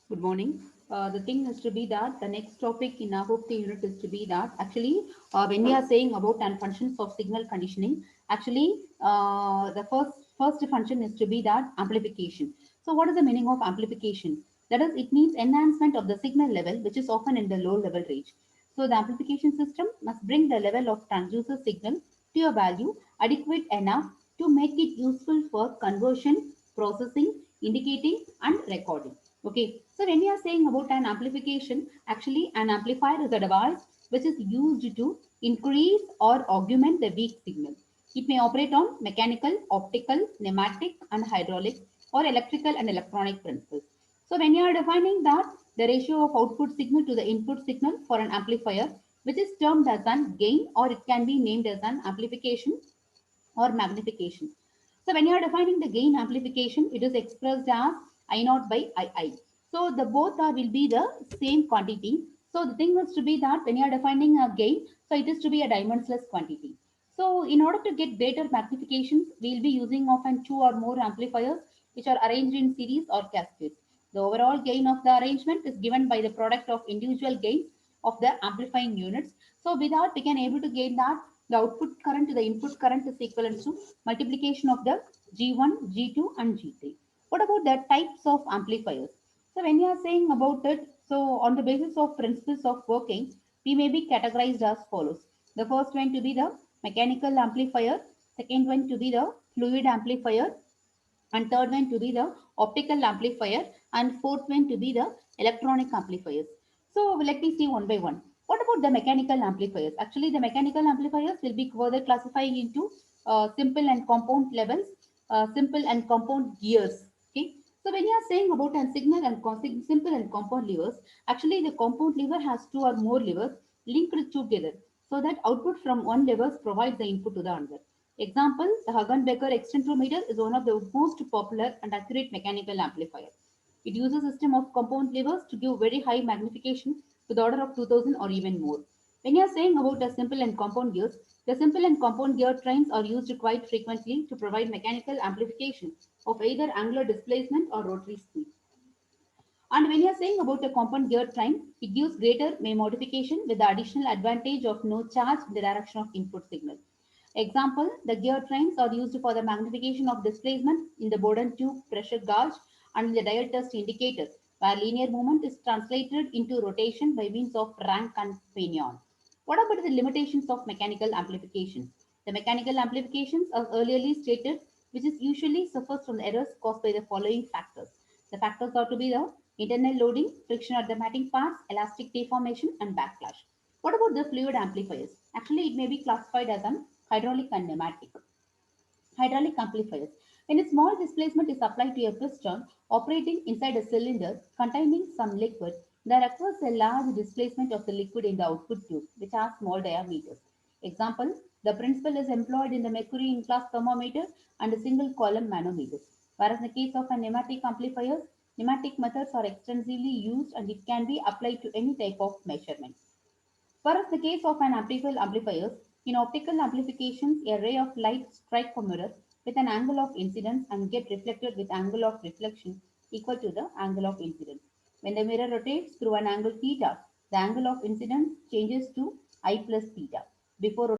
Good morning. The thing is to be that the next topic in our hope the unit is to be that actually when we are saying about and functions of signal conditioning, actually the first function is to be that amplification. So what is the meaning of amplification? That is, it means enhancement of the signal level, which is often in the low level range. So the amplification system must bring the level of transducer signal to a value adequate enough to make it useful for conversion, processing, indicating, and recording. Okay, so when we are saying about an amplification, actually an amplifier is a device which is used to increase or augment the weak signal. It may operate on mechanical, optical, pneumatic, and hydraulic or electrical and electronic principles. So when you are defining that the ratio of output signal to the input signal for an amplifier, which is termed as an gain or it can be named as an amplification or magnification. So when you are defining the gain amplification, it is expressed as I naught by II. So the both are will be the same quantity. So the thing is to be that when you are defining a gain, so it is to be a dimensionless quantity. So in order to get better magnifications, we will be using often two or more amplifiers which are arranged in series or cascades. The overall gain of the arrangement is given by the product of individual gains of the amplifying units. So with that, we can able to gain that the output current to the input current is equivalent to multiplication of the G1, G2 and G3. What about the types of amplifiers? So when you are saying about it, so on the basis of principles of working, we may be categorized as follows. The first one to be the mechanical amplifier, second one to be the fluid amplifier, and third one to be the optical amplifier, and fourth one to be the electronic amplifiers. So let me see one by one. What about the mechanical amplifiers? Actually, the mechanical amplifiers will be further classifying into simple and compound levels, simple and compound gears. Okay. So when you are saying about a signal and simple and compound levers, actually the compound lever has two or more levers linked together so that output from one lever provides the input to the other. Example, the Hagen-Becker extensometer is one of the most popular and accurate mechanical amplifier. It uses a system of compound levers to give very high magnification to the order of 2000 or even more. When you are saying about the simple and compound gears, the simple and compound gear trains are used quite frequently to provide mechanical amplification of either angular displacement or rotary speed. And when you are saying about a compound gear train, it gives greater modification with the additional advantage of no charge in the direction of input signal. Example, the gear trains are used for the magnification of displacement in the Bourdon tube pressure gauge and the dial test indicator, where linear movement is translated into rotation by means of rank and pinion. What about the limitations of mechanical amplification? The mechanical amplifications are earlierly stated, which is usually suffers from errors caused by the following factors. The factors are to be the internal loading, friction at the matting parts, elastic deformation, and backlash. What about the fluid amplifiers? Actually, it may be classified as an hydraulic and pneumatic. Hydraulic amplifiers. When a small displacement is applied to a piston operating inside a cylinder containing some liquid, there occurs a large displacement of the liquid in the output tube, which has small diameters. Example, the principle is employed in the mercury in class thermometer and a single column manometers. Whereas in the case of a pneumatic amplifiers, pneumatic methods are extensively used and it can be applied to any type of measurement. Whereas the case of an amplifiers, in optical amplifications, a ray of light strike a mirror with an angle of incidence and get reflected with angle of reflection equal to the angle of incidence. When the mirror rotates through an angle theta, the angle of incidence changes to I plus theta. Before